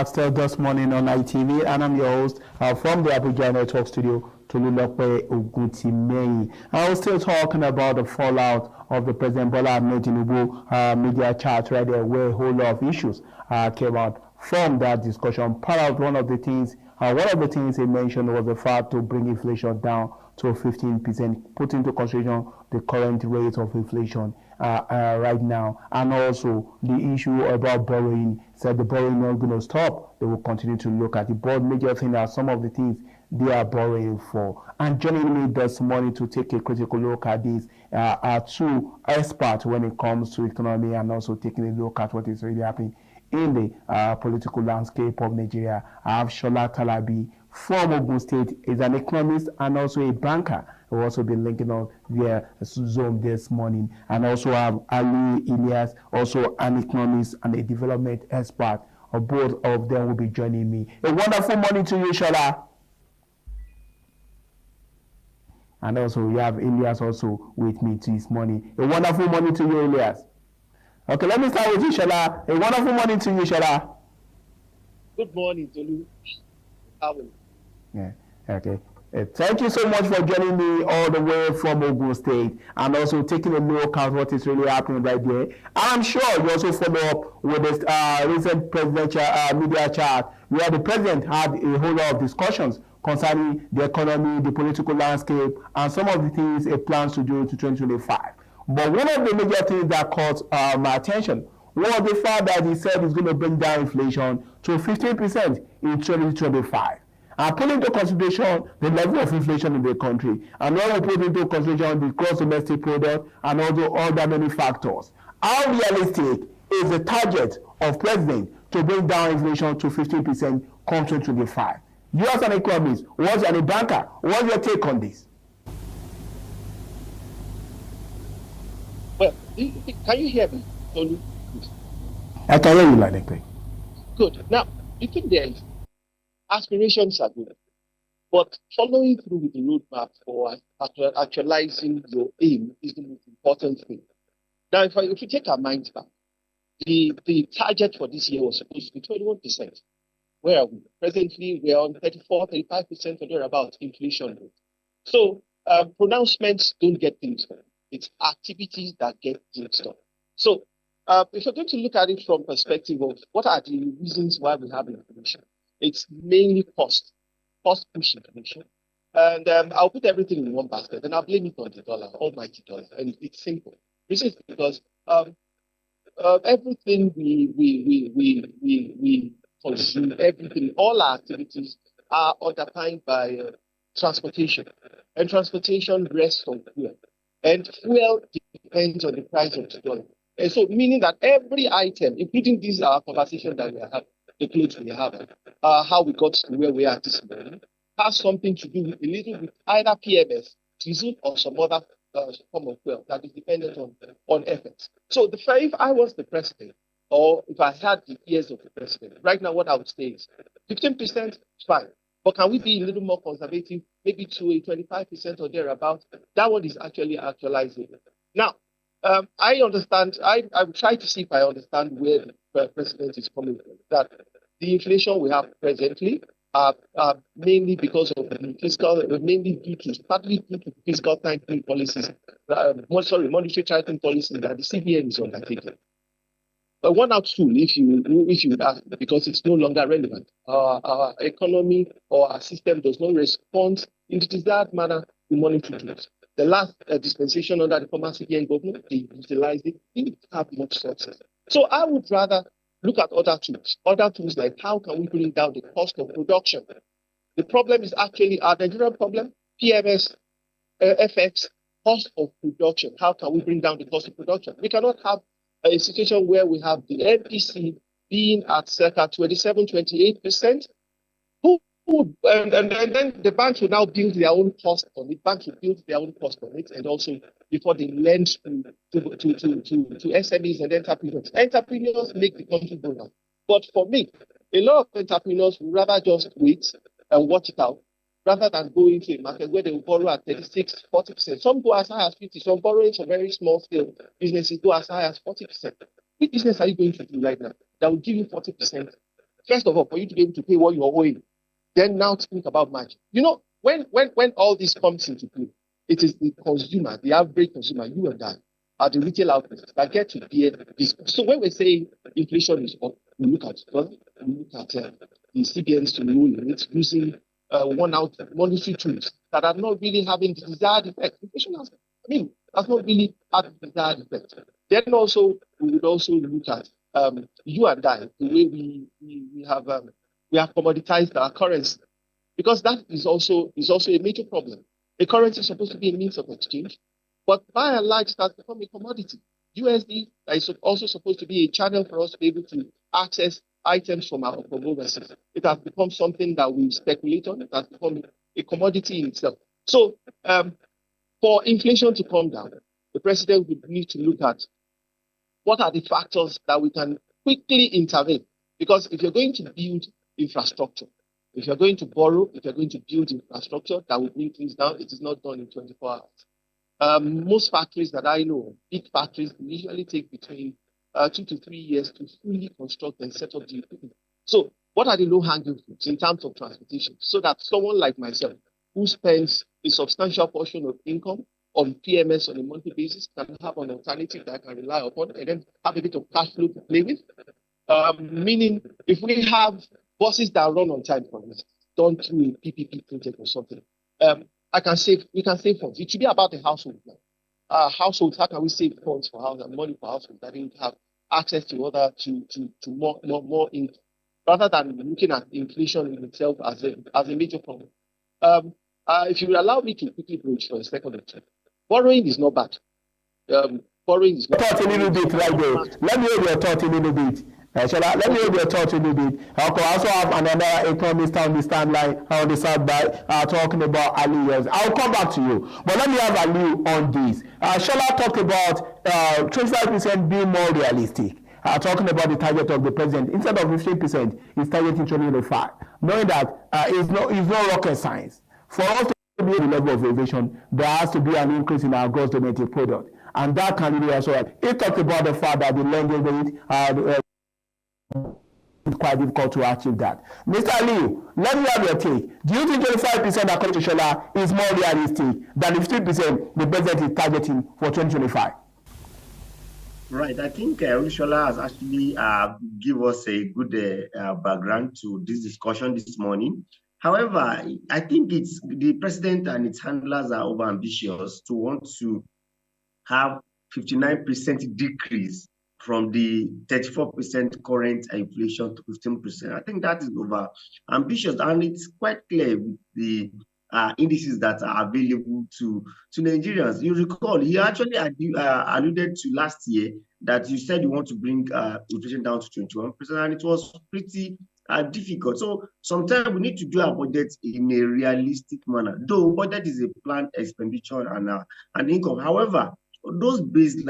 Still this morning on ITV, and I'm your host from the Abuja Network Studio, Tolulope Oguntimei. I was still talking about the fallout of the President Bola Ahmed Tinubu media chat right there, where a whole lot of issues came out from that discussion. One of the things he mentioned was the fact to bring inflation down to 15%, put into consideration the current rate of inflation right now, and also the issue about borrowing. Said the borrowing not going to stop. They will continue to look at the board. Major thing are some of the things they are borrowing for. And joining me this morning to take a critical look at this are two experts when it comes to economy and also taking a look at what is really happening in the political landscape of Nigeria. I have Shola Talabi from Ogun State, is an economist and also a banker. We'll also be linking on via Zoom this morning. And also have Ali Ilyas, also an economist and a development expert. Both of them will be joining me. A wonderful morning to you, Shola. And also we have Ilyas also with me this morning. A wonderful morning to you, Ilyas. Okay, let me start with you, Shola. A wonderful morning to you, Shola. Good morning, Tolu. Yeah, okay. Thank you so much for joining me all the way from Ogun State and also taking a look at what is really happening right there. I'm sure you also follow up with this recent presidential media chat where the president had a whole lot of discussions concerning the economy, the political landscape, and some of the things he plans to do to 2025. But one of the major things that caught my attention was the fact that he said he's going to bring down inflation to 15% in 2025. And put into consideration the level of inflation in the country, and when we put into consideration the gross domestic product and also other many factors, how realistic is the target of president to bring down inflation to 15% come 2025? You as an economist, what's a banker, what's your take on this? Well, can you hear me, Tolu? I can hear you loud and clear. Good. Now, you think there is aspirations are good, but following through with the roadmap for actualizing your aim is the most important thing. Now, if we take our minds back, the target for this year was supposed to be 21%. Where are we? Presently, we are on 34, 35% or thereabouts inflation rate. So pronouncements don't get things done. It's activities that get things done. So if you're going to look at it from perspective of what are the reasons why we have inflation, it's mainly cost push inflation. And I'll put everything in one basket and I'll blame it on the dollar, almighty dollar. And it's simple. This is because everything we consume, everything, all our activities are underpinned by transportation. And transportation rests on fuel. And fuel depends on the price of the dollar. And so meaning that every item, including this conversation that we are having, the clothes we have, how we got to where we are this morning, has something to do with a little bit either PMS, diesel, or some other form of fuel that is dependent on FX. So if I was the president, or if I had the ears of the president, right now what I would say is 15% fine. But can we be a little more conservative, maybe to a 25% or thereabout? That one is actually actualizing. Now, I understand, I will try to see if I understand where the president is coming from, that the inflation we have presently are mainly because of the fiscal, partly due to fiscal tightening policies, monetary tightening policies that the CBN is undertaking. But one out tool, if you ask, because it's no longer relevant. Our economy or our system does not respond in the desired manner to monetary tools. The last dispensation under the former CBN government, they utilized it, didn't have much success. So I would rather look at other tools like how can we bring down the cost of production. The problem is actually our Nigerian problem, PMS, FX, cost of production. How can we bring down the cost of production? We cannot have a situation where we have the NPC being at circa 27, 28%. And then the banks will now build their own cost on it. Banks will build their own cost on it, and also before they lend to SMEs and entrepreneurs. Entrepreneurs make the country go down. But for me, a lot of entrepreneurs would rather just wait and watch it out rather than go into a market where they will borrow at 36, 40%. Some go as high as 50%. Some borrowing for very small scale businesses go as high as 40%. Which business are you going to do right now that will give you 40% first of all, for you to be able to pay what you're owing, then now think about margin. You know, when all this comes into play, it is the consumer, the average consumer, you and I, are the retail outlets that get to bear this. So when we say inflation is up, we look at the CBN's to rule it's using one-out monetary tools that are not really having the desired effect. Inflation has not really had the desired effect. Then also we would also look at you and I, the way we have commoditized our currency, because that is also a major problem. A currency is supposed to be a means of exchange, but by and large, it has become a commodity. USD is also supposed to be a channel for us to be able to access items from overseas. It has become something that we speculate on. It has become a commodity in itself. So for inflation to come down, the president would need to look at what are the factors that we can quickly intervene. Because if you're going to build infrastructure, if you're going to borrow, if you're going to build infrastructure that will bring things down, it is not done in 24 hours. Most factories that I know, big factories, usually take between 2 to 3 years to fully construct and set up the equipment. So what are the low-hanging fruits in terms of transportation, so that someone like myself, who spends a substantial portion of income on PMS on a monthly basis, can have an alternative that I can rely upon and then have a bit of cash flow to play with? Meaning, if we have buses that run on time, for instance, done through a PPP project or something, we can save funds. It should be about the household now. Households, how can we save funds for house and money for households that didn't have access to more income, rather than looking at inflation in itself as a major problem. If you will allow me to quickly broach for a second or two, borrowing is not bad. Borrowing is not bad. Thought a little bit right there. Let me hear your thought a little bit. Let me hear your thought a little bit. I also have another economist on the standline on the side by talking about Ali. I'll come back to you, but let me have Ali on this. Shola talked about 25% being more realistic. Talking about the target of the president, instead of 15%, he's targeting 2025. Knowing that it's no rocket science. For us to be at the level of innovation, there has to be an increase in our gross domestic product, and that can really also help. He talked about the fact that the lending rate it's quite difficult to achieve that. Mr. Liu, let me have your take. Do you think 25%, according to Shola, is more realistic than the 15% the president is targeting for 2025? Right. I think Shola has actually give us a good background to this discussion this morning. However, I think it's the president and its handlers are overambitious to want to have 59% decrease from the 34% current inflation to 15%. I think that is over ambitious, and it's quite clear with the indices that are available to Nigerians. You recall, he actually alluded to last year that you said you want to bring inflation down to 21%, and it was pretty difficult. So sometimes we need to do our budget in a realistic manner. Though budget is a planned expenditure and income. However, those bases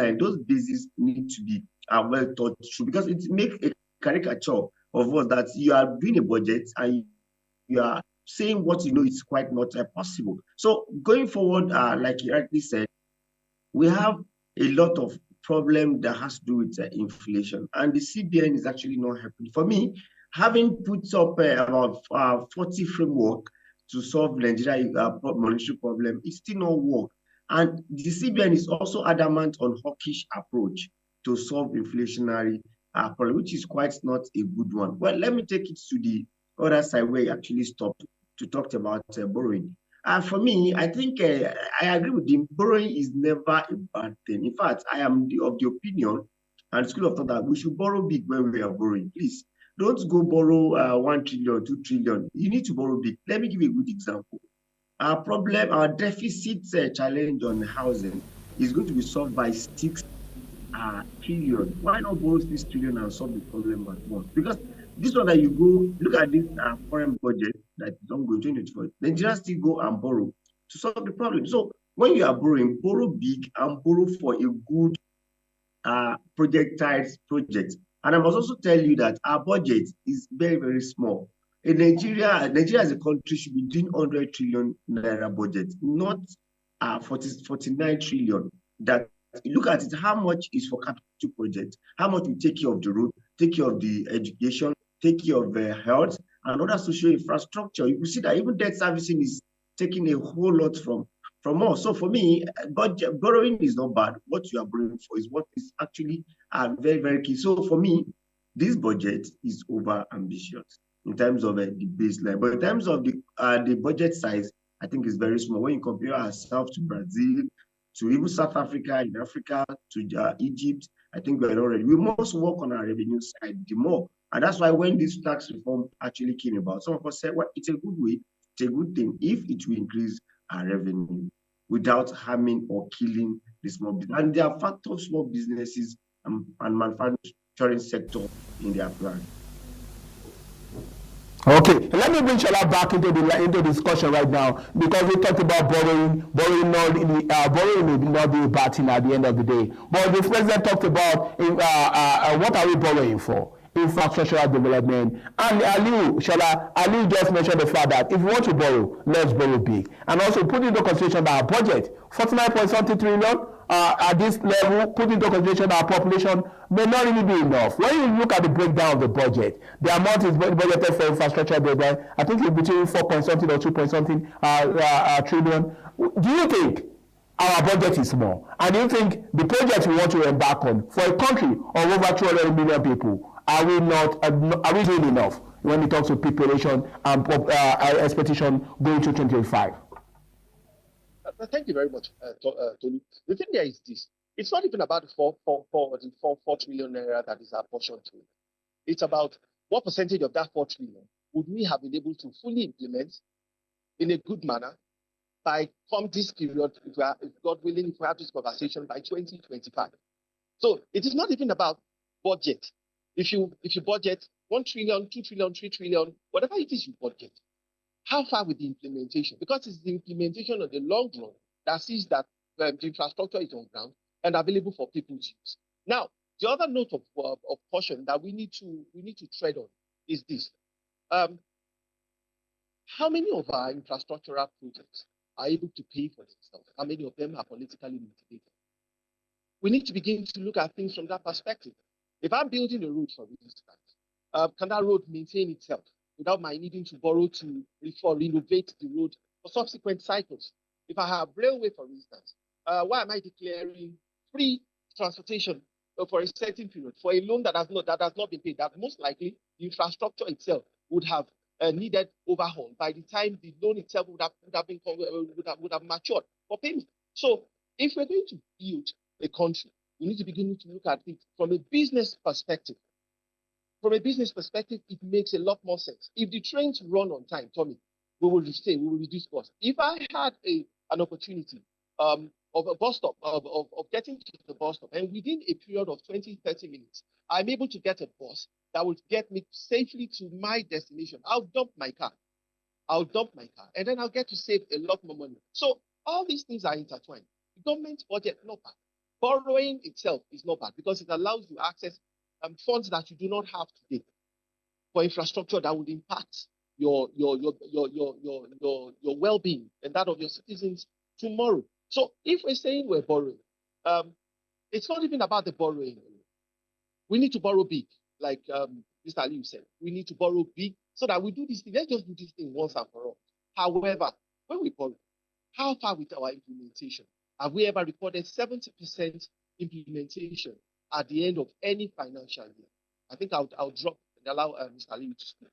need to be well thought through, because it makes a caricature of us that you are doing a budget and you are saying what you know is quite not possible. So going forward, like you rightly said, we have a lot of problem that has to do with inflation, and the CBN is actually not helping. For me, having put up about 40 framework to solve Nigeria monetary problem, it still not work. And the CBN is also adamant on hawkish approach to solve inflationary problem, which is quite not a good one. Well, let me take it to the other side where you actually stopped to talk about borrowing. For me, I think I agree with him. Borrowing is never a bad thing. In fact, I am of the opinion and school of thought that we should borrow big when we are borrowing. Please, don't go borrow 1 trillion, 2 trillion. You need to borrow big. Let me give you a good example. Our deficit challenge on housing is going to be solved by 6 trillion. Why not borrow 6 trillion and solve the problem at once? Because this one that you go look at this foreign budget that is ongoing 2024, Nigerians still go and borrow to solve the problem. So when you are borrowing, borrow big and borrow for a good projectized project. And I must also tell you that our budget is very, very small. In Nigeria as a country should be doing 100 trillion naira budget, not 49 trillion. That look at it, how much is for capital projects, how much will take care of the road, take care of the education, take care of health and other social infrastructure. You will see that even debt servicing is taking a whole lot from us. So for me, borrowing is not bad. What you are borrowing for is what is actually very, very key. So for me, this budget is over ambitious in terms of the baseline, but in terms of the budget size, I think it's very small when you compare ourselves to Brazil, to even South Africa, in Africa, to Egypt. I think we're not ready. We must work on our revenue side the more, and that's why when this tax reform actually came about, some of us said, well, it's a good way, it's a good thing if it will increase our revenue without harming or killing the small business. And there are factors small businesses and manufacturing sector in their plan. Okay, let me bring Shola back into the discussion right now, because we talked about borrowing may not be a bad thing at the end of the day. But the president talked about what are we borrowing for? Infrastructural development. And Ali just mentioned the fact that if we want to borrow, let's borrow big. And also put into consideration that our budget, 49.something trillion, at this level, put into consideration our population may not really be enough. When you look at the breakdown of the budget, the amount is budgeted for infrastructure development, I think it's between 4-something or 2-something trillion. Do you think our budget is small? And do you think the project we want to embark on for a country of over 200 million people, are we doing enough when it comes to preparation and expectation going to 2025? Thank you very much, Tolu. The thing there is this: it's not even about the 4 trillion naira that is our portion to it. It's about what percentage of that 4 trillion would we have been able to fully implement in a good manner by from this period, if God willing, if we have this conversation by 2025. So it is not even about budget. If you budget 1 trillion, 2 trillion, 3 trillion, whatever it is you budget, how far with the implementation? Because it's the implementation of the long run that sees that the infrastructure is on ground and available for people to use. Now, the other note of caution that we need to tread on is this: how many of our infrastructural projects are able to pay for themselves? How many of them are politically motivated? We need to begin to look at things from that perspective. If I'm building a road, for instance, can that road maintain itself without my needing to borrow to renovate the road for subsequent cycles? If I have railway, for instance, why am I declaring free transportation for a certain period for a loan that has not been paid? That most likely the infrastructure itself would have needed overhaul by the time the loan itself would have matured for payment. So if we're going to build a country, we need to begin to look at it from a business perspective. From a business perspective, it makes a lot more sense. If the trains run on time, Tommy, we will reduce costs. If I had an opportunity of a bus stop, of getting to the bus stop, and within a period of 20, 30 minutes, I'm able to get a bus that would get me safely to my destination, I'll dump my car, and then I'll get to save a lot more money. So all these things are intertwined. The government budget, not bad. Borrowing itself is not bad because it allows you access funds that you do not have today for infrastructure that would impact your well-being and that of your citizens tomorrow. So if we're saying we're borrowing, it's not even about the borrowing. We need to borrow big, like Mr. Ali said. We need to borrow big so that we do this thing. Let's just do this thing once and for all. However, when we borrow, how far with our implementation? Have we ever recorded 70% implementation at the end of any financial year? I think I'll drop and allow Mr. Ali to speak.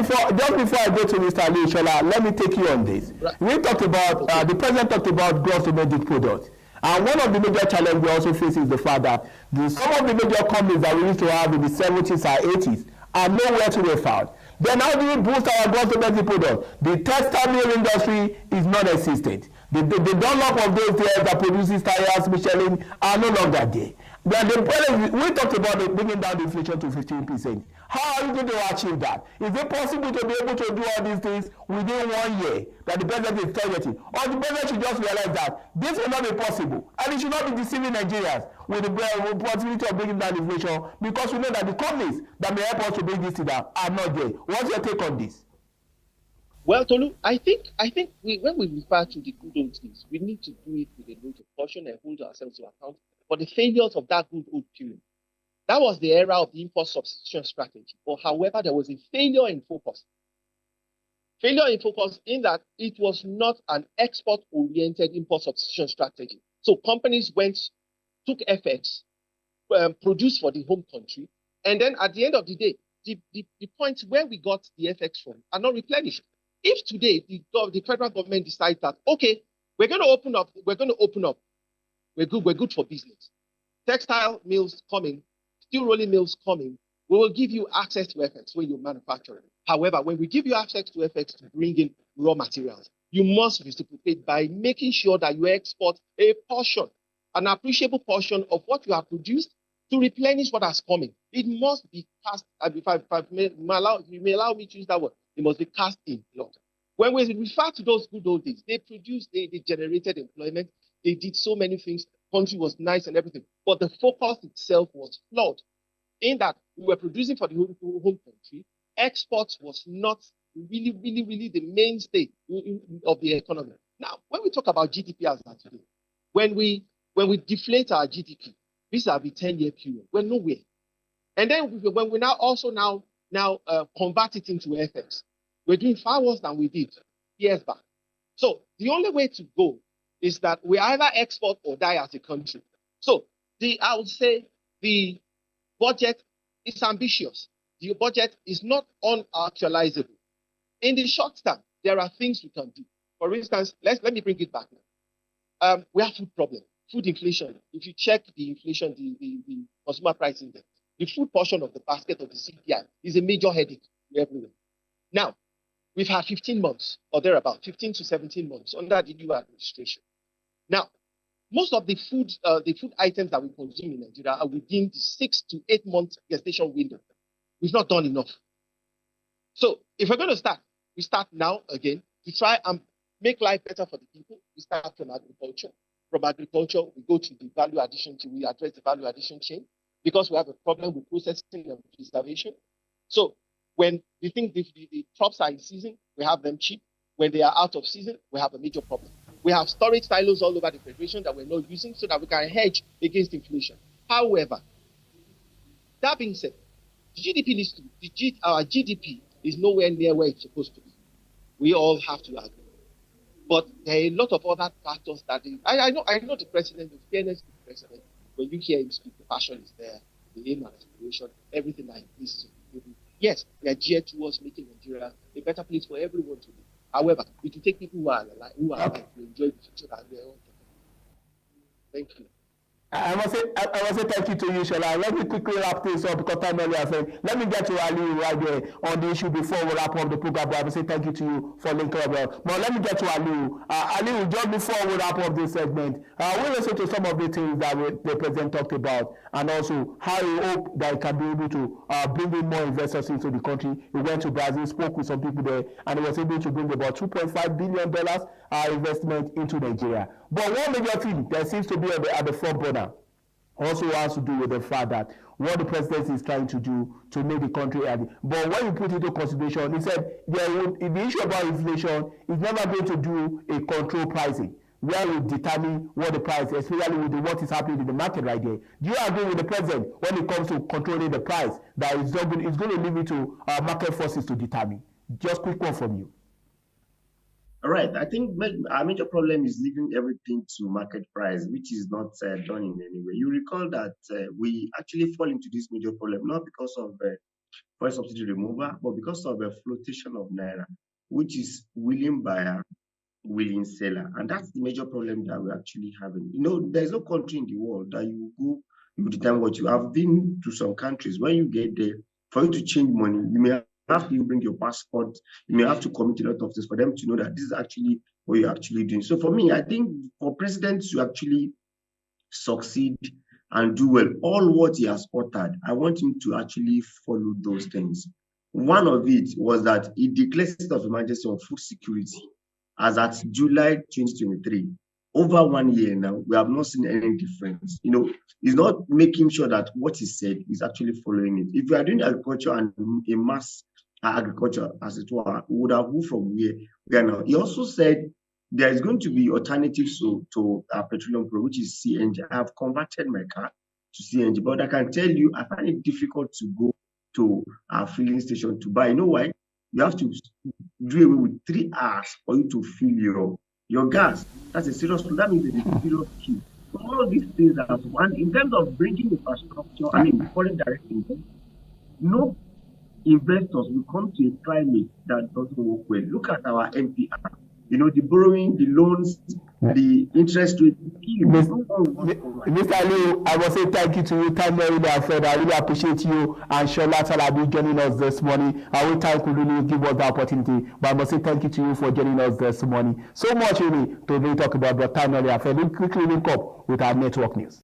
Just before I go to Mr. Ali, Shola, let me take you on this. Right. We talked about, the president talked about gross domestic product. And one of the major challenges we also face is the fact that some of the major companies that we used to have in the 70s and 80s are nowhere to be found. Then how do we boost our gross domestic product? The textile industry is non-existent. The Dunlop of those days that produces tires, Michelin, are no longer there. We talked about bringing down the inflation to 15%. How are you going to achieve that? Is it possible to be able to do all these things within 1 year that the president is targeting? Or the president should just realize that this will not be possible, and it should not be deceiving Nigerians with the possibility of bringing down inflation, because we know that the companies that may help us to bring this down are not there. What's your take on this? Well, Tolu, I think when we refer to the good old days, we need to do it with a note of caution and hold ourselves to account for the failures of that good old period. That was the era of the import substitution strategy. But however, there was a failure in focus. Failure in focus in that it was not an export-oriented import substitution strategy. So companies took FX, produced for the home country, and then at the end of the day, the points where we got the FX from are not replenished. If today the federal government decides that, okay, we're going to open up, we're good for business. Textile mills coming, steel rolling mills coming, we will give you access to FX when you manufacture it. However, when we give you access to FX to bring in raw materials, you must reciprocate by making sure that you export a portion, an appreciable portion of what you have produced to replenish what has coming. It must be cast, you may allow me to use that word, it must be cast in blood. When we refer to those good old days, they produced, they generated employment, they did so many things, country was nice and everything, but the focus itself was flawed in that we were producing for the home country. Exports was not really the mainstay of the economy. Now, when we talk about GDP as that today, when we deflate our GDP, this is the 10-year period, we're nowhere. And then when we now convert it into FX, we're doing far worse than we did years back. So the only way to go is that we either export or die as a country. So I would say the budget is ambitious. The budget is not unactualizable. In the short term, there are things we can do. For instance, let me bring it back now. We have food problem, food inflation. If you check the inflation, the consumer price index, the food portion of the basket of the CPI is a major headache everywhere. Now, we've had 15 months or thereabout, 15 to 17 months under the new administration. Now, most of the food items that we consume in Nigeria are within the 6 to 8 month gestation window. We've not done enough. So if we're going to start, we start now again to try and make life better for the people. We start from agriculture. From agriculture, we go to the value addition chain. We address the value addition chain because we have a problem with processing and preservation. So when we think the crops are in season, we have them cheap. When they are out of season, we have a major problem. We have storage silos all over the Federation that we're not using so that we can hedge against inflation. However, that being said, our GDP is nowhere near where it's supposed to be. We all have to agree. But there are a lot of other factors that I know the president, the fairness to the president, when you hear him speak, the passion is there, the aim and aspiration, everything that he needs to do. Yes, we are geared towards making Nigeria a better place for everyone to live. However, it will take people who are alive to enjoy the future that they're all talking about. Thank you. I must say thank you to you, Shola. Let me quickly wrap this up because time earlier said, let me get to Ali right there on the issue before we wrap up the program. But I will say thank you to you for linking up well. But let me get to Ali. Ali, just before we wrap up this segment, we listen to some of the things that the president talked about and also how he hoped that he can be able to bring in more investors into the country. He went to Brazil, spoke with some people there, and he was able to bring about $2.5 billion investment into Nigeria. But one major thing that seems to be at the front burner also has to do with the fact that what the president is trying to do to make the country healthy. But when you put it into consideration, he said the issue about inflation is never going to do a control pricing where we determine what the price, especially with what is happening in the market right there. Do you agree with the president when it comes to controlling the price that it's going to leave it to market forces to determine? Just quick one from you. All right. I think our major problem is leaving everything to market price, which is not done in any way. You recall that we actually fall into this major problem, not because of fuel subsidy removal, but because of a flotation of Naira, which is willing buyer, willing seller. And that's the major problem that we're actually having. You know, there's no country in the world that you go, you determine what you have been to some countries. When you get there, for you to change money, you may have to bring your passport, you may have to commit a lot of things for them to know that this is actually what you're actually doing. So for me, I think for presidents to actually succeed and do well, all what he has uttered, I want him to actually follow those things. One of it was that he declared state of emergency on food security as at July 2023. Over 1 year now, we have not seen any difference. You know, he's not making sure that what he said is actually following it. If we are doing agriculture and a mass agriculture, as it were, we would have moved from where we are now. He also said there is going to be alternatives to petroleum, which is CNG. I have converted my car to CNG. But I can tell you, I find it difficult to go to a filling station to buy. You know why? You have to do away with 3 hours for you to fill your gas. That's a serious. That means it's a serious key. So all these things are, and in terms of bringing infrastructure, I mean, foreign direct investment, no investors will come to a climate that doesn't work well. Look at our MPR. You know, the borrowing, the loans, the interest rate. Mr. Liu, I must say thank you to you. Thank you, really, Alfred. I really appreciate you and Shola Talabi joining us this morning. I will thank you, really, give us the opportunity. But I must say thank you to you for joining us this morning. So much, really, to really talk about, but time earlier, Alfred. We'll quickly link up with our network news.